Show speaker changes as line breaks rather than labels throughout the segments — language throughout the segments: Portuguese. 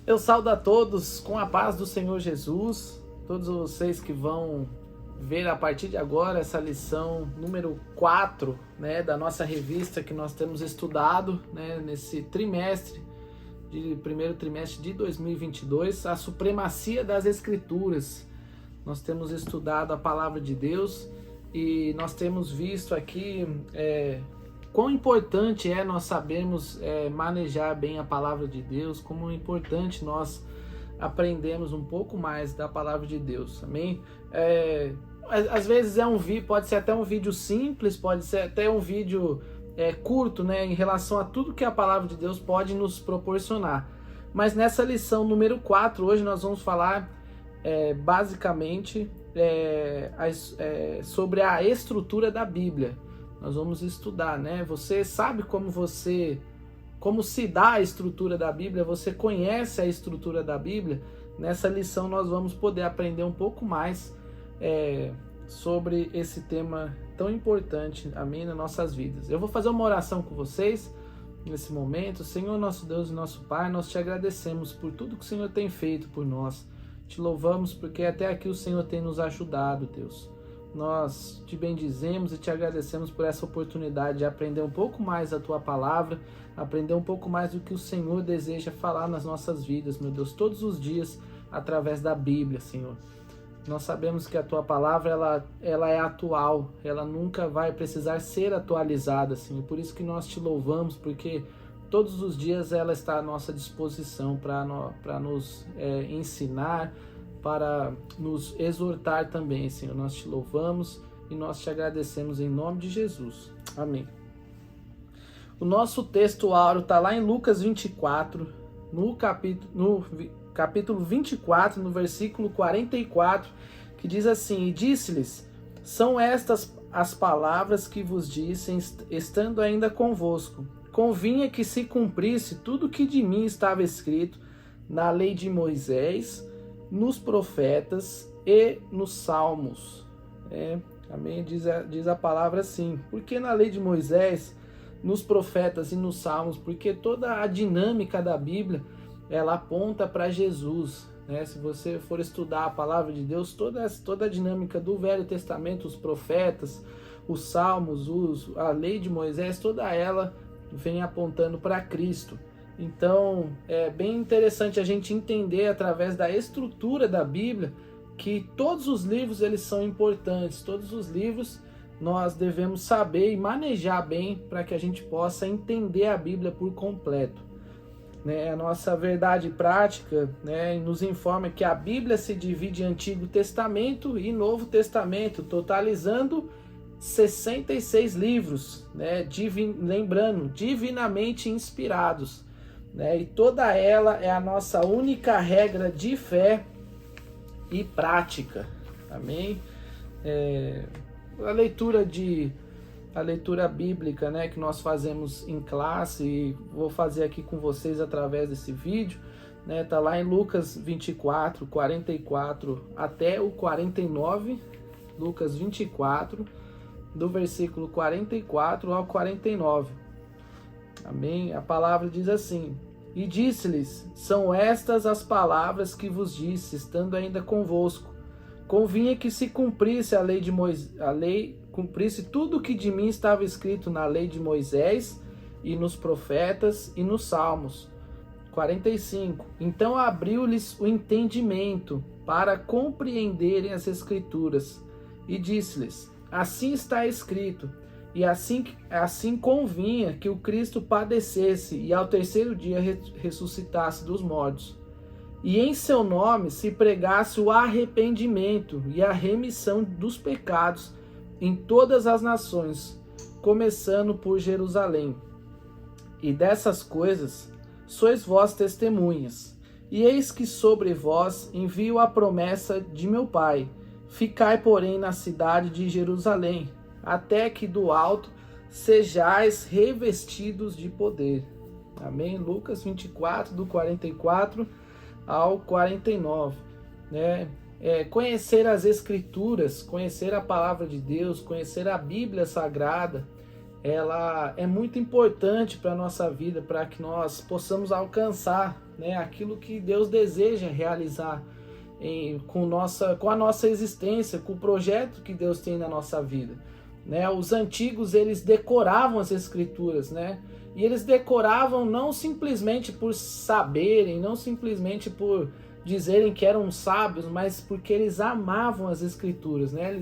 Eu saúdo a todos com a paz do Senhor Jesus, todos vocês que vão ver a partir de agora essa lição número 4, né, da nossa revista que nós temos estudado, né, nesse primeiro trimestre de 2022, a supremacia das Escrituras. Nós temos estudado a palavra de Deus e nós temos visto aqui quão importante é nós sabermos manejar bem a palavra de Deus, como é importante nós aprendermos um pouco mais da palavra de Deus, amém? Às vezes pode ser até um vídeo simples, pode ser até um vídeo curto, né, em relação a tudo que a palavra de Deus pode nos proporcionar. Mas nessa lição número 4, hoje nós vamos falar basicamente sobre a estrutura da Bíblia. Nós vamos estudar, né? Você sabe como se dá a estrutura da Bíblia? Você conhece a estrutura da Bíblia? Nessa lição nós vamos poder aprender um pouco mais sobre esse tema tão importante, amém, nas nossas vidas. Eu vou fazer uma oração com vocês nesse momento. Senhor, nosso Deus e nosso Pai, nós te agradecemos por tudo que o Senhor tem feito por nós. Te louvamos porque até aqui o Senhor tem nos ajudado, Deus. Nós te bendizemos e te agradecemos por essa oportunidade de aprender um pouco mais da tua palavra, aprender um pouco mais do que o Senhor deseja falar nas nossas vidas, meu Deus, todos os dias através da Bíblia, Senhor. Nós sabemos que a tua palavra ela é atual, ela nunca vai precisar ser atualizada, Senhor. Por isso que nós te louvamos, porque todos os dias ela está à nossa disposição para nos ensinar, para nos exortar também, Senhor. Nós te louvamos e nós te agradecemos em nome de Jesus. Amém. O nosso texto áureo está lá em Lucas 24, no capítulo 24, no versículo 44, que diz assim: E disse-lhes, são estas as palavras que vos dissem, estando ainda convosco. Convinha que se cumprisse tudo que de mim estava escrito na lei de Moisés, nos profetas e nos salmos. Amém? Diz a palavra assim. Porque na lei de Moisés, nos profetas e nos salmos, porque toda a dinâmica da Bíblia, ela aponta para Jesus, né? Se você for estudar a palavra de Deus, toda a dinâmica do Velho Testamento, os profetas, os salmos, a lei de Moisés, toda ela vem apontando para Cristo. Então, é bem interessante a gente entender através da estrutura da Bíblia que todos os livros eles são importantes, todos os livros nós devemos saber e manejar bem para que a gente possa entender a Bíblia por completo. A nossa verdade prática, nos informa que a Bíblia se divide em Antigo Testamento e Novo Testamento, totalizando 66 livros, lembrando, divinamente inspirados. E toda ela é a nossa única regra de fé e prática. Amém? A leitura bíblica, que nós fazemos em classe, e vou fazer aqui com vocês através desse vídeo, tá lá em Lucas 24, 44 até o 49, Lucas 24, do versículo 44 ao 49. Amém? A palavra diz assim: E disse-lhes, são estas as palavras que vos disse, estando ainda convosco. Convinha que se cumprisse a lei de Moisés, cumprisse tudo o que de mim estava escrito na lei de Moisés, e nos profetas, e nos salmos. 45. Então abriu-lhes o entendimento, para compreenderem as Escrituras, e disse-lhes, assim está escrito, e assim convinha que o Cristo padecesse e ao terceiro dia ressuscitasse dos mortos. E em seu nome se pregasse o arrependimento e a remissão dos pecados em todas as nações, começando por Jerusalém. E dessas coisas sois vós testemunhas. E eis que sobre vós envio a promessa de meu Pai. Ficai, porém, na cidade de Jerusalém, até que do alto sejais revestidos de poder. Amém? Lucas 24, do 44 ao 49. Conhecer as Escrituras, conhecer a palavra de Deus, conhecer a Bíblia Sagrada, ela é muito importante para a nossa vida, para que nós possamos alcançar, né, aquilo que Deus deseja realizar com a nossa existência, com o projeto que Deus tem na nossa vida. Né? Os antigos, eles decoravam as escrituras, né? E eles decoravam não simplesmente por saberem, não simplesmente por dizerem que eram sábios, mas porque eles amavam as escrituras, né?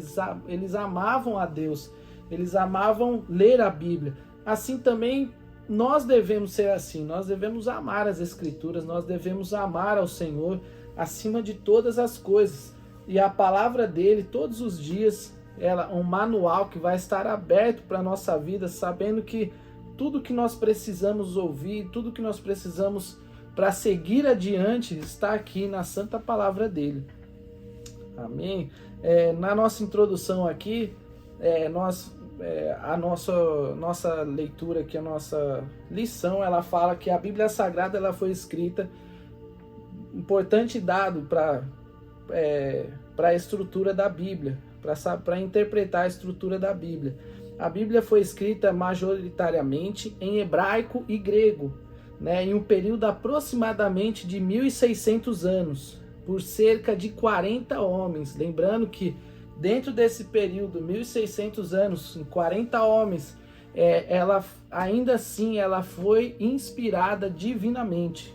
Eles amavam a Deus, eles amavam ler a Bíblia. Assim também nós devemos ser assim, nós devemos amar as escrituras, nós devemos amar ao Senhor acima de todas as coisas. E a palavra dele, todos os dias, ela um manual que vai estar aberto para a nossa vida, sabendo que tudo que nós precisamos ouvir, tudo que nós precisamos para seguir adiante, está aqui na santa palavra dele. Amém? Na nossa introdução aqui, a nossa leitura aqui, a nossa lição, ela fala que a Bíblia Sagrada ela foi escrita, importante dado para a estrutura da Bíblia, para interpretar a estrutura da Bíblia. A Bíblia foi escrita majoritariamente em hebraico e grego, né, em um período aproximadamente de 1.600 anos, por cerca de 40 homens. Lembrando que dentro desse período, 1.600 anos, em 40 homens, ela ainda assim ela foi inspirada divinamente.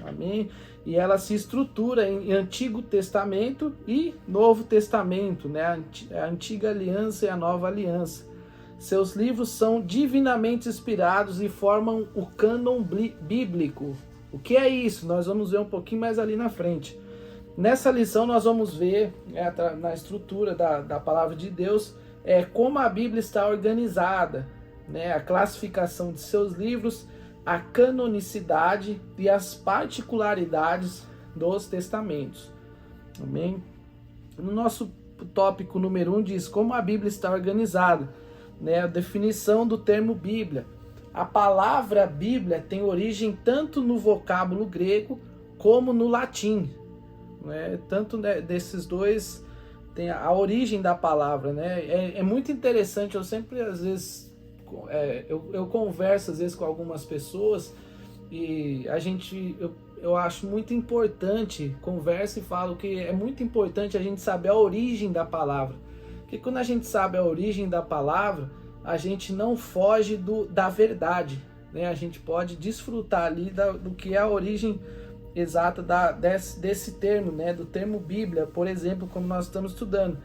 Amém? E ela se estrutura em Antigo Testamento e Novo Testamento, né? A Antiga Aliança e a Nova Aliança. Seus livros são divinamente inspirados e formam o cânon bíblico. O que é isso? Nós vamos ver um pouquinho mais ali na frente. Nessa lição nós vamos ver, na estrutura da palavra de Deus, como a Bíblia está organizada, né? A classificação de seus livros, a canonicidade e as particularidades dos testamentos. Amém? No nosso tópico número 1 diz como a Bíblia está organizada, né? A definição do termo Bíblia. A palavra Bíblia tem origem tanto no vocábulo grego como no latim, né? Tanto desses dois tem a origem da palavra, né? É muito interessante. Eu sempre às vezes eu converso às vezes com algumas pessoas e eu acho muito importante, converso e falo que é muito importante a gente saber a origem da palavra, porque quando a gente sabe a origem da palavra, a gente não foge da verdade, né? A gente pode desfrutar ali do que é a origem exata desse termo, né? Do termo Bíblia, por exemplo, como nós estamos estudando.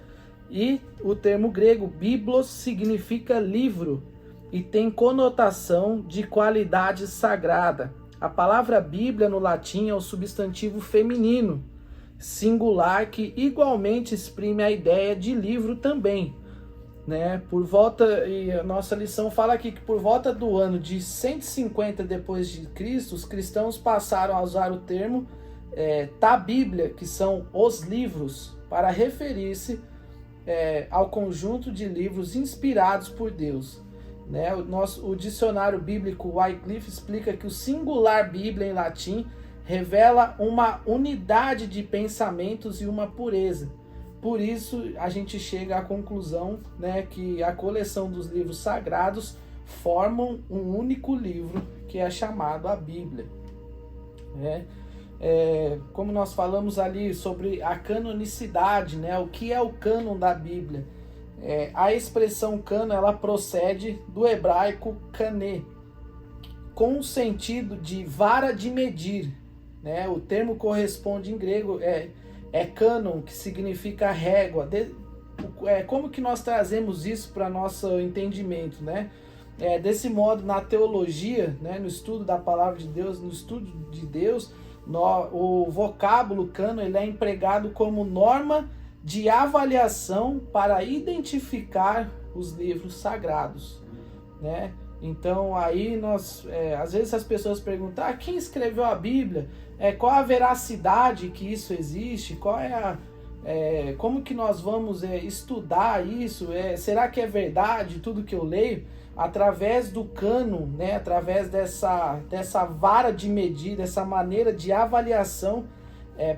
E o termo grego biblos significa livro e tem conotação de qualidade sagrada. A palavra Bíblia no latim é o substantivo feminino, singular, que igualmente exprime a ideia de livro também, né? E a nossa lição fala aqui que por volta do ano de 150 depois de Cristo, os cristãos passaram a usar o termo Bíblia, que são os livros, para referir-se ao conjunto de livros inspirados por Deus. Né? O dicionário bíblico Wycliffe explica que o singular Bíblia em latim revela uma unidade de pensamentos e uma pureza. Por isso a gente chega à conclusão, né, que a coleção dos livros sagrados formam um único livro que é chamado a Bíblia. Né? Como nós falamos ali sobre a canonicidade, né? O que é o cânon da Bíblia? A expressão cânon ela procede do hebraico kané, com o sentido de vara de medir, né? O termo corresponde em grego cânon, que significa régua. Como que nós trazemos isso para nosso entendimento, né? Desse modo, na teologia, né, no estudo da palavra de Deus, no estudo de Deus, o vocábulo cânon ele é empregado como norma de avaliação para identificar os livros sagrados, né? Então aí às vezes as pessoas perguntam, quem escreveu a Bíblia? Qual a veracidade que isso existe? Como que nós vamos estudar isso? Será que é verdade tudo que eu leio? Através do cânon, né? Através dessa vara de medir, dessa maneira de avaliação,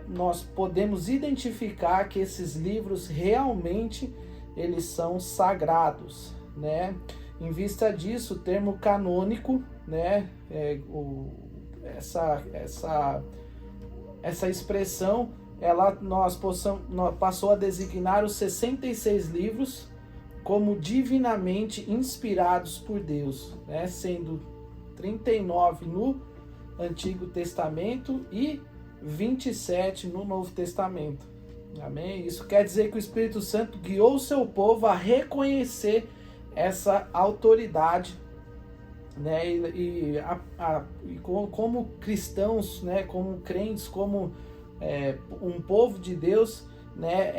nós podemos identificar que esses livros realmente eles são sagrados, né? Em vista disso, o termo canônico, né, essa expressão, passou a designar os 66 livros como divinamente inspirados por Deus, né, sendo 39 no Antigo Testamento e 27 no Novo Testamento. Amém? Isso quer dizer que o Espírito Santo guiou o seu povo a reconhecer essa autoridade, né? Como cristãos, né? Como crentes, como um povo de Deus, né?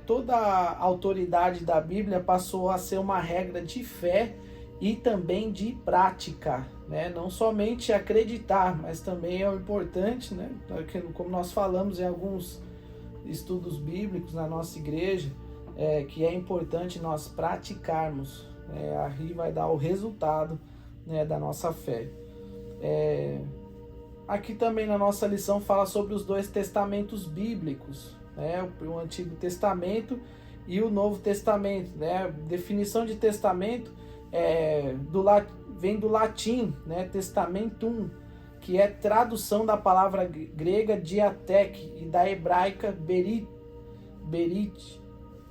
Toda a autoridade da Bíblia passou a ser uma regra de fé e também de prática, né? Não somente acreditar, mas também é importante, né? Como nós falamos em alguns estudos bíblicos na nossa igreja, que é importante nós praticarmos, aí vai dar o resultado, né, da nossa fé. Aqui também na nossa lição fala sobre os dois testamentos bíblicos, né, o Antigo Testamento e o Novo Testamento, né? Definição de testamento vem do latim, né, testamentum, que é tradução da palavra grega diatek e da hebraica berit.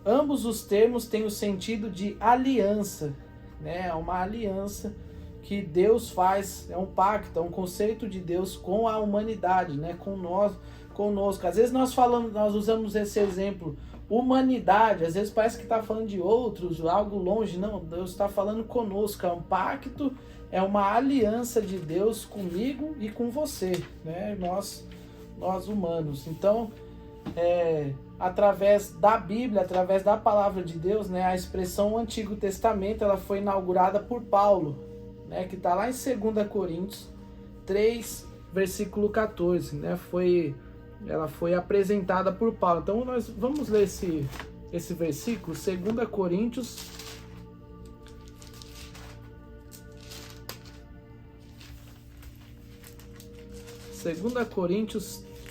Ambos os termos têm o sentido de aliança, né? É uma aliança que Deus faz, é um pacto, é um conceito de Deus com a humanidade, né? Com nós, conosco. Às vezes nós usamos esse exemplo, humanidade, às vezes parece que está falando de outros, algo longe. Não, Deus está falando conosco, é um pacto, é uma aliança de Deus comigo e com você, né? Nós humanos. Então, através da Bíblia, através da palavra de Deus, né, a expressão Antigo Testamento, ela foi inaugurada por Paulo, né, que está lá em 2 Coríntios 3, versículo 14, né, ela foi apresentada por Paulo. Então nós vamos ler esse versículo, 2 Coríntios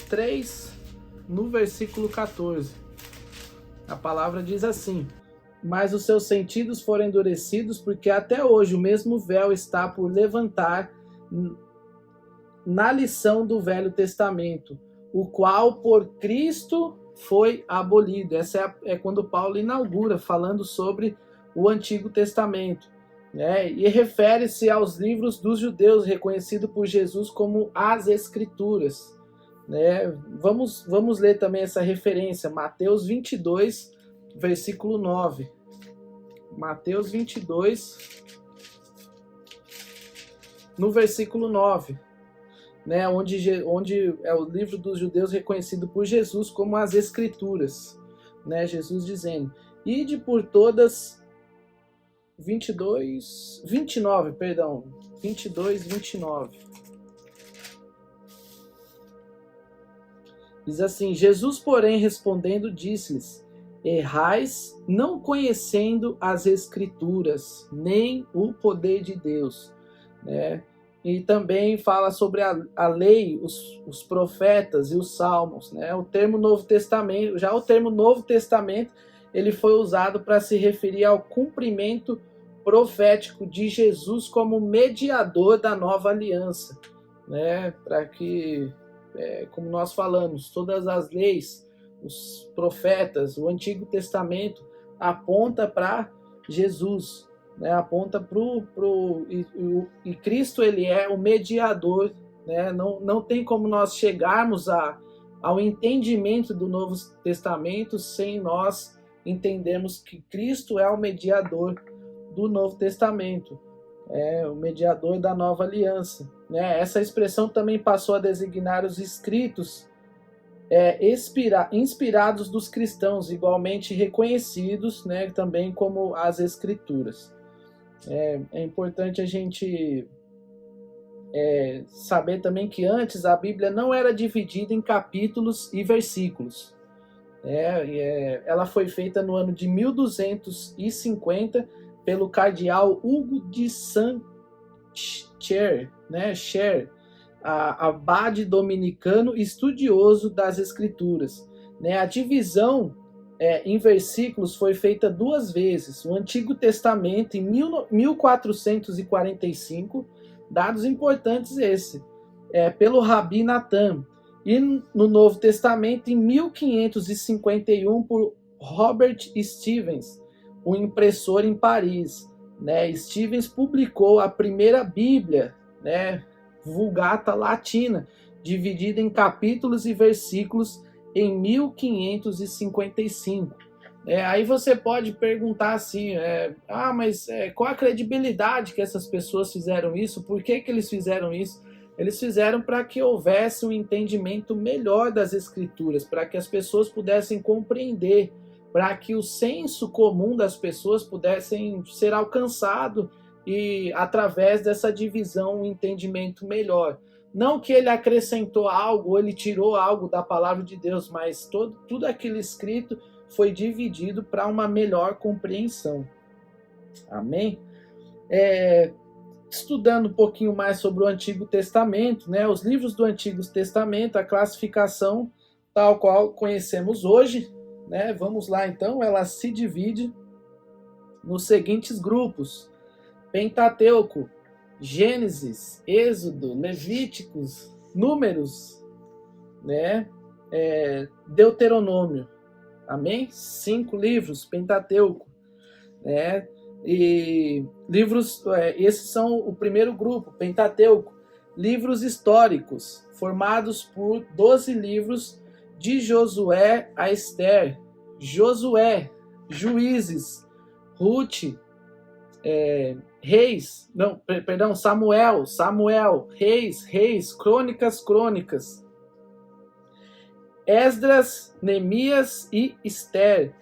3, no versículo 14. A palavra diz assim: mas os seus sentidos foram endurecidos, porque até hoje o mesmo véu está por levantar na lição do Velho Testamento, o qual por Cristo foi abolido. Essa é quando Paulo inaugura, falando sobre o Antigo Testamento, né? E refere-se aos livros dos judeus, reconhecido por Jesus como as Escrituras, né? Vamos ler também essa referência, Mateus 22, versículo 9. Mateus 22, no versículo 9, né? Onde é o livro dos judeus reconhecido por Jesus como as Escrituras, né? Jesus dizendo: ide por todas... 22, 29, perdão, 22, 29. Diz assim: Jesus, porém, respondendo, disse-lhes: errais, não conhecendo as Escrituras, nem o poder de Deus, né? E também fala sobre a lei, os profetas e os salmos, né? O termo Novo Testamento, já o termo Novo Testamento, ele foi usado para se referir ao cumprimento profético de Jesus como mediador da nova aliança, né? Para que, como nós falamos, todas as leis, os profetas, o Antigo Testamento aponta para Jesus, né? Aponta e Cristo, ele é o mediador, né? Não tem como nós chegarmos ao entendimento do Novo Testamento sem nós entendermos que Cristo é o mediador do Novo Testamento, o mediador da nova aliança, né? Essa expressão também passou a designar os escritos inspirados dos cristãos, igualmente reconhecidos, né, também como as Escrituras. É importante a gente saber também que antes a Bíblia não era dividida em capítulos e versículos. Ela foi feita no ano de 1250 pelo cardeal Hugo de Saint-Cher, né? Abade dominicano estudioso das Escrituras, né? A divisão em versículos foi feita 2 vezes. O Antigo Testamento em 1445, dados importantes esse, pelo Rabi Natan, e no Novo Testamento em 1551 por Robert Stevens, um impressor em Paris. Stevens publicou a primeira Bíblia, Vulgata Latina, dividida em capítulos e versículos em 1555. Aí você pode perguntar assim, mas qual a credibilidade que essas pessoas fizeram isso? Por que eles fizeram isso? Eles fizeram para que houvesse um entendimento melhor das Escrituras, para que as pessoas pudessem compreender, para que o senso comum das pessoas pudessem ser alcançado e, através dessa divisão, um entendimento melhor. Não que ele acrescentou algo, ou ele tirou algo da palavra de Deus, mas tudo aquilo escrito foi dividido para uma melhor compreensão. Amém? Estudando um pouquinho mais sobre o Antigo Testamento, os livros do Antigo Testamento, a classificação tal qual conhecemos hoje, vamos lá então, ela se divide nos seguintes grupos: Pentateuco, Gênesis, Êxodo, Levíticos, Números, Deuteronômio. Amém? 5 livros, Pentateuco. E livros, esses são o primeiro grupo, Pentateuco. Livros históricos, formados por 12 livros de Josué a Esther, Josué, Juízes, Ruth, Reis, Samuel, Reis, Crônicas, Esdras, Neemias e Esther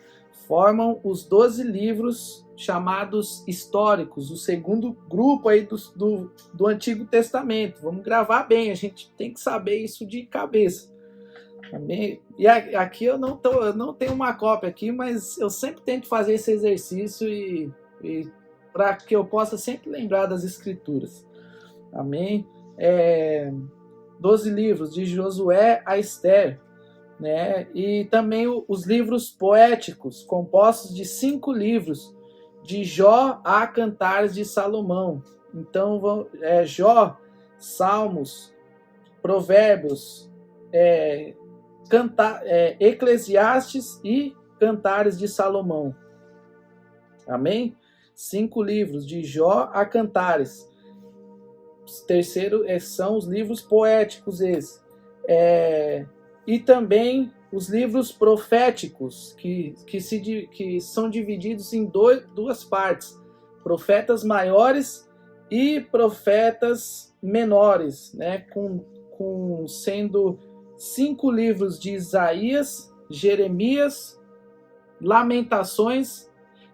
formam os 12 livros chamados históricos, o segundo grupo aí do Antigo Testamento. Vamos gravar bem, a gente tem que saber isso de cabeça. Amém? E aqui eu não tenho uma cópia aqui, mas eu sempre tento fazer esse exercício e para que eu possa sempre lembrar das Escrituras. Amém? 12 livros, de Josué a Esther. E também os livros poéticos, compostos de 5 livros, de Jó a Cantares de Salomão. Então, Jó, Salmos, Provérbios, Eclesiastes e Cantares de Salomão. Amém? 5 livros, de Jó a Cantares. Terceiro são os livros poéticos esses. E também os livros proféticos, que são divididos em duas partes: profetas maiores e profetas menores, sendo 5 livros de Isaías, Jeremias, Lamentações,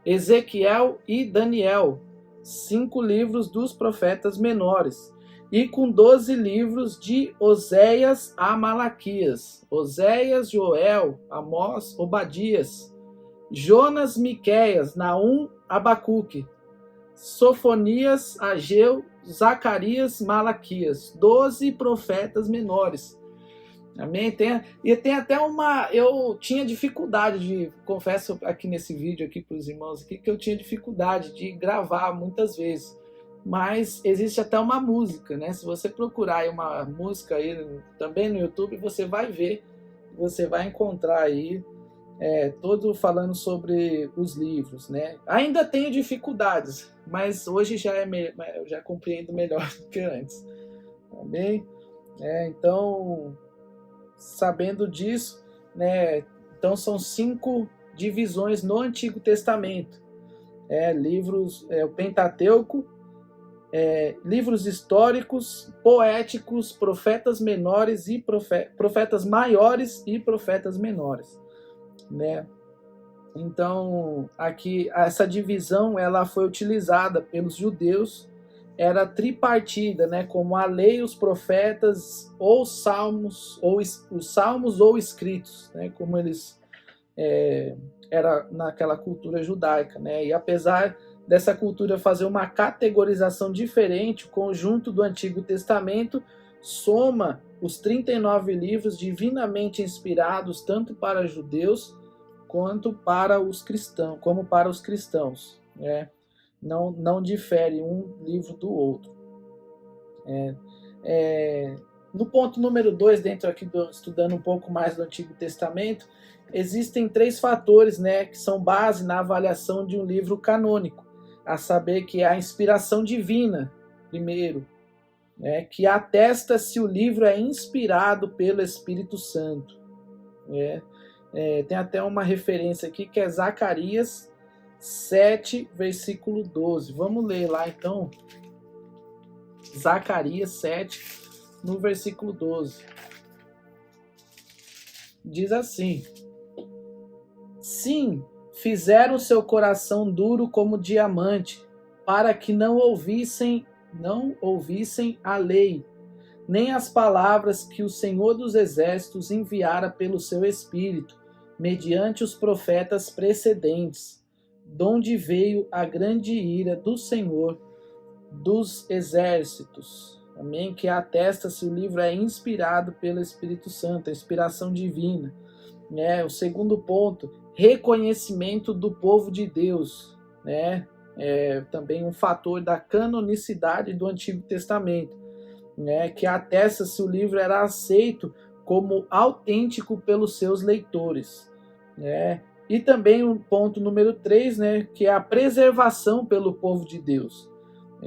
Ezequiel e Daniel, 5 livros dos profetas menores, e com 12 livros de Oséias a Malaquias, Oséias, Joel, Amós, Obadias, Jonas, Miqueias, Naum, Abacuque, Sofonias, Ageu, Zacarias, Malaquias, 12 profetas menores. Amém? Tem até eu tinha dificuldade confesso aqui nesse vídeo aqui para os irmãos aqui, que eu tinha dificuldade de gravar muitas vezes, mas existe até uma música, Se você procurar aí uma música aí também no YouTube, você vai ver, você vai encontrar aí todo falando sobre os livros, Ainda tenho dificuldades, mas hoje eu já compreendo melhor do que antes. Amém? Então, sabendo disso, então são 5 divisões no Antigo Testamento. Livros, o Pentateuco, livros históricos, poéticos, profetas menores e profetas maiores e profetas menores, Então, aqui essa divisão ela foi utilizada pelos judeus, era tripartida, como a lei, os profetas, ou salmos, ou os salmos ou escritos, como eles era naquela cultura judaica, E apesar dessa cultura fazer uma categorização diferente, o conjunto do Antigo Testamento soma os 39 livros divinamente inspirados tanto para judeus quanto para os cristãos, como para os cristãos, né? Não difere um livro do outro. No ponto número 2, dentro aqui estudando um pouco mais do Antigo Testamento, existem 3 fatores, né, que são base na avaliação de um livro canônico, a saber que é a inspiração divina, primeiro, né, que atesta se o livro é inspirado pelo Espírito Santo. Tem até uma referência aqui que é Zacarias 7, versículo 12. Vamos ler lá então, Zacarias 7, no versículo 12. Diz assim: sim, fizeram seu coração duro como diamante, para que não ouvissem a lei, nem as palavras que o Senhor dos Exércitos enviara pelo seu Espírito, mediante os profetas precedentes, donde veio a grande ira do Senhor dos Exércitos. Amém? Que atesta se o livro é inspirado pelo Espírito Santo, a inspiração divina. O segundo ponto, reconhecimento do povo de Deus, né? Também um fator da canonicidade do Antigo Testamento, né? Que atesta se o livro era aceito como autêntico pelos seus leitores, né? E também o ponto número 3, né? Que é a preservação pelo povo de Deus,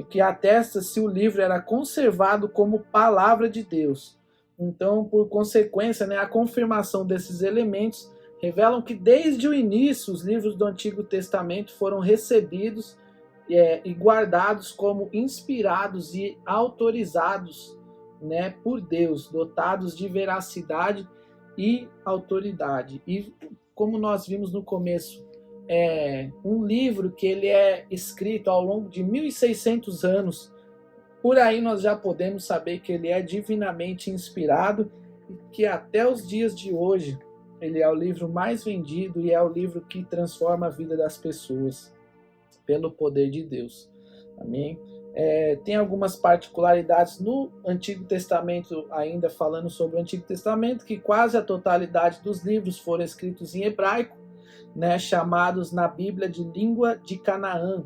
que atesta se o livro era conservado como palavra de Deus. Então, por consequência, né, a confirmação desses elementos revelam que desde o início os livros do Antigo Testamento foram recebidos e guardados como inspirados e autorizados, né, por Deus, dotados de veracidade e autoridade. E como nós vimos no começo, um livro que ele é escrito ao longo de 1.600 anos, por aí nós já podemos saber que ele é divinamente inspirado e que até os dias de hoje ele é o livro mais vendido e é o livro que transforma a vida das pessoas pelo poder de Deus. Amém? Tem algumas particularidades no Antigo Testamento, ainda falando sobre o Antigo Testamento, que quase a totalidade dos livros foram escritos em hebraico, né, chamados na Bíblia de língua de Canaã.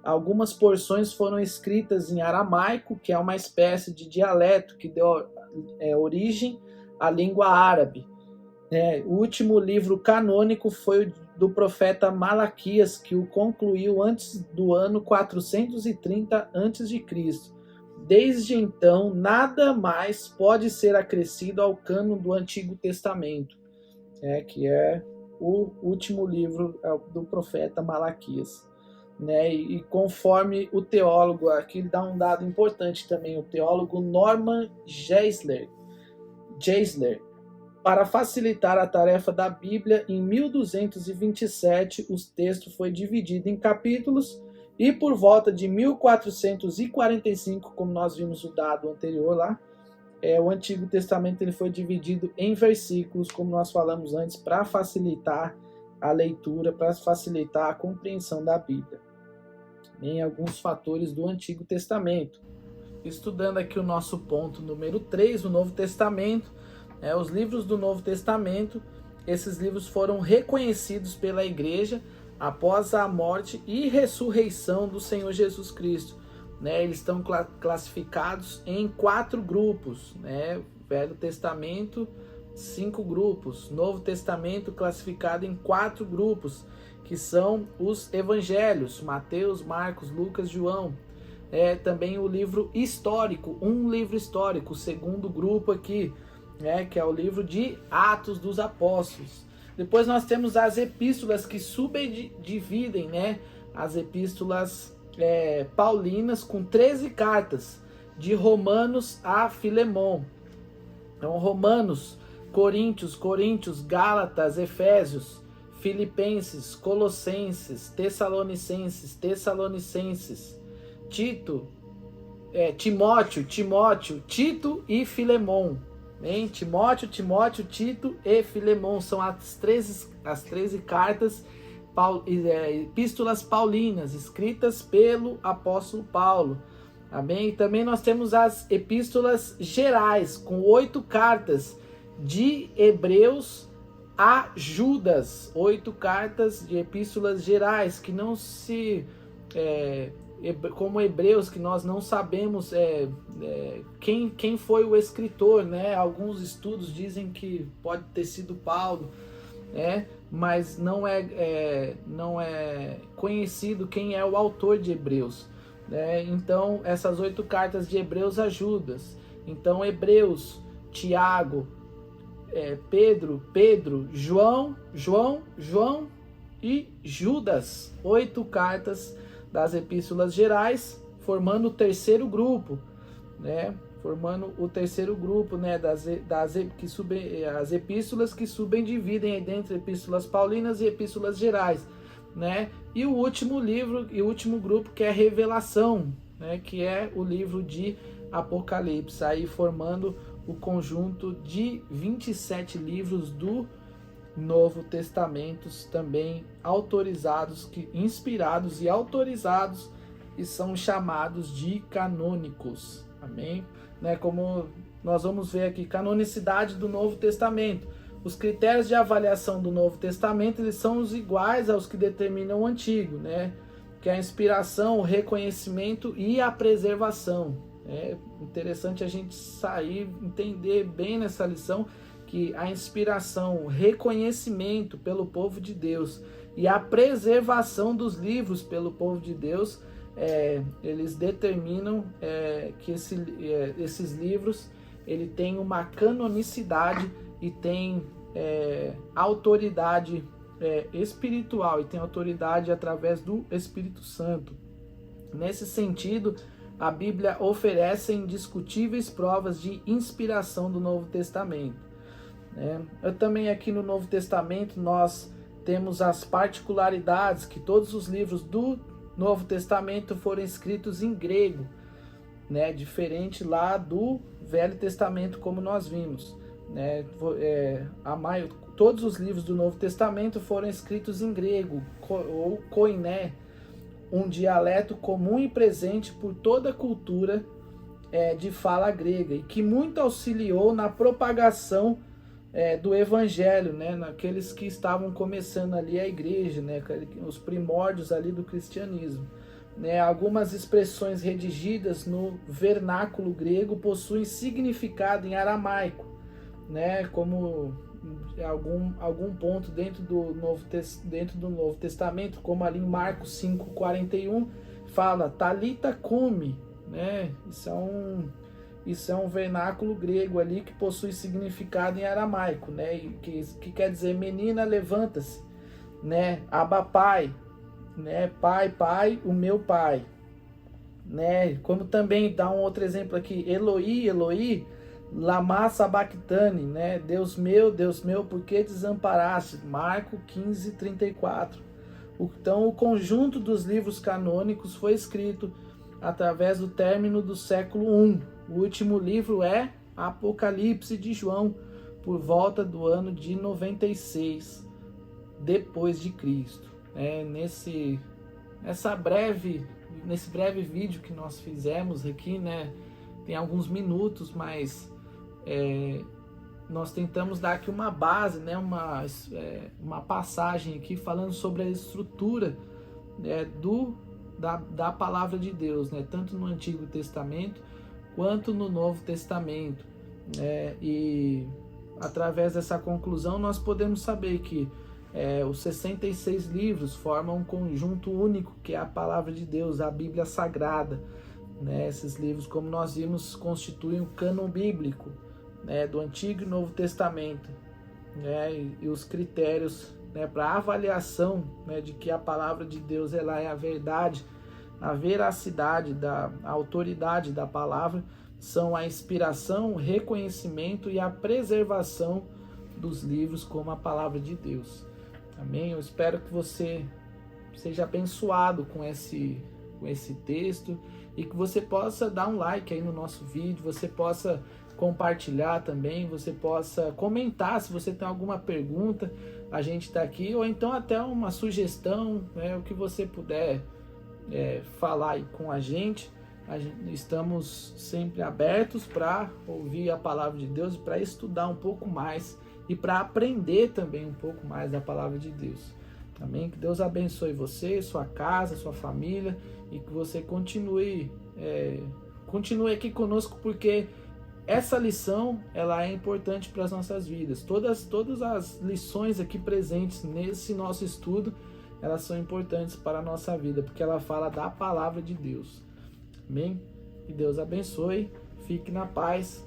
Algumas porções foram escritas em aramaico, que é uma espécie de dialeto que deu origem à língua árabe. O último livro canônico foi o do profeta Malaquias, que o concluiu antes do ano 430 a.C. Desde então, nada mais pode ser acrescido ao cânon do Antigo Testamento, que é o último livro do profeta Malaquias. E conforme o teólogo, aqui ele dá um dado importante também, o teólogo Norman Geisler, para facilitar a tarefa da Bíblia, em 1227 o texto foi dividido em capítulos e por volta de 1445, como nós vimos o dado anterior lá, o Antigo Testamento ele foi dividido em versículos, como nós falamos antes, para facilitar a leitura, para facilitar a compreensão da Bíblia. Em alguns fatores do Antigo Testamento. Estudando aqui o nosso ponto número 3, o Novo Testamento, os livros do Novo Testamento, esses livros foram reconhecidos pela Igreja após a morte e ressurreição do Senhor Jesus Cristo. Eles estão classificados em 4 grupos. Velho Testamento, 5 grupos. Novo Testamento classificado em 4 grupos, que são os Evangelhos, Mateus, Marcos, Lucas, João. Também o livro histórico, um livro histórico, o segundo grupo aqui, que é o livro de Atos dos Apóstolos. Depois nós temos as epístolas que subdividem, as epístolas paulinas, com 13 cartas, de Romanos a Filemon. Então, Romanos, Coríntios, Gálatas, Efésios, Filipenses, Colossenses, Tessalonicenses, Tito, Timóteo, Tito e Filemon. Timóteo, Tito e Filemon são as 13 cartas, epístolas paulinas, escritas pelo apóstolo Paulo. Amém? E também nós temos as epístolas gerais, com 8 cartas, de Hebreus a Judas, 8 cartas de epístolas gerais, que não se... como Hebreus, que nós não sabemos quem foi o escritor, né? Alguns estudos dizem que pode ter sido Paulo, mas não é conhecido quem é o autor de Hebreus. Então, essas 8 cartas de Hebreus a Judas. Então, Hebreus, Tiago, Pedro, João e Judas. 8 cartas das epístolas gerais, formando o terceiro grupo, as epístolas que subdividem entre epístolas paulinas e epístolas gerais, E o último livro e o último grupo, que é Revelação, que é o livro de Apocalipse, aí formando o conjunto de 27 livros do Novo Testamento, também autorizados, inspirados e autorizados, e são chamados de canônicos. Amém? Como nós vamos ver aqui, canonicidade do Novo Testamento. Os critérios de avaliação do Novo Testamento, eles são os iguais aos que determinam o Antigo, que é a inspiração, o reconhecimento e a preservação. É interessante a gente entender bem nessa lição que a inspiração, o reconhecimento pelo povo de Deus e a preservação dos livros pelo povo de Deus, eles determinam que esses livros ele tem uma canonicidade e tem autoridade espiritual, e tem autoridade através do Espírito Santo. Nesse sentido, a Bíblia oferece indiscutíveis provas de inspiração do Novo Testamento. Também aqui no Novo Testamento nós temos as particularidades que todos os livros do Novo Testamento foram escritos em grego, diferente lá do Velho Testamento, como nós vimos. Todos os livros do Novo Testamento foram escritos em grego, ou koiné, um dialeto comum e presente por toda a cultura de fala grega, e que muito auxiliou na propagação do Evangelho, naqueles que estavam começando ali a igreja, os primórdios ali do cristianismo. Algumas expressões redigidas no vernáculo grego possuem significado em aramaico, como algum ponto dentro do Novo Testamento, como ali em Marcos 5:41, fala Talita cumi, Isso é um vernáculo grego ali que possui significado em aramaico, que quer dizer menina, levanta-se, Abba pai, pai, o meu pai, Como também dá um outro exemplo aqui, Eloi, Eloi, lama sabachthani, Deus meu, por que desamparaste? Marcos 15:34. Então, o conjunto dos livros canônicos foi escrito através do término do século I. O último livro é Apocalipse de João, por volta do ano de 96 depois de Cristo. Nesse breve vídeo que nós fizemos aqui, tem alguns minutos, mas nós tentamos dar aqui uma base, uma passagem aqui falando sobre a estrutura da palavra de Deus, tanto no Antigo Testamento quanto no Novo Testamento. E através dessa conclusão nós podemos saber que os 66 livros formam um conjunto único, que é a palavra de Deus, a Bíblia Sagrada. Esses livros, como nós vimos, constituem o cânon bíblico, do Antigo e Novo Testamento, e os critérios para avaliação de que a palavra de Deus ela é a verdade, a veracidade, a autoridade da palavra, são a inspiração, o reconhecimento e a preservação dos livros como a palavra de Deus. Amém? Eu espero que você seja abençoado com esse texto, e que você possa dar um like aí no nosso vídeo, você possa compartilhar também, você possa comentar se você tem alguma pergunta, a gente está aqui, ou então até uma sugestão, o que você puder falar aí com a gente. Estamos sempre abertos para ouvir a palavra de Deus, para estudar um pouco mais e para aprender também um pouco mais da palavra de Deus. Amém? Que Deus abençoe você, sua casa, sua família, e que você continue aqui conosco, porque essa lição ela é importante para as nossas vidas. Todas as lições aqui presentes nesse nosso estudo, elas são importantes para a nossa vida, porque ela fala da palavra de Deus. Amém? Que Deus abençoe, fique na paz.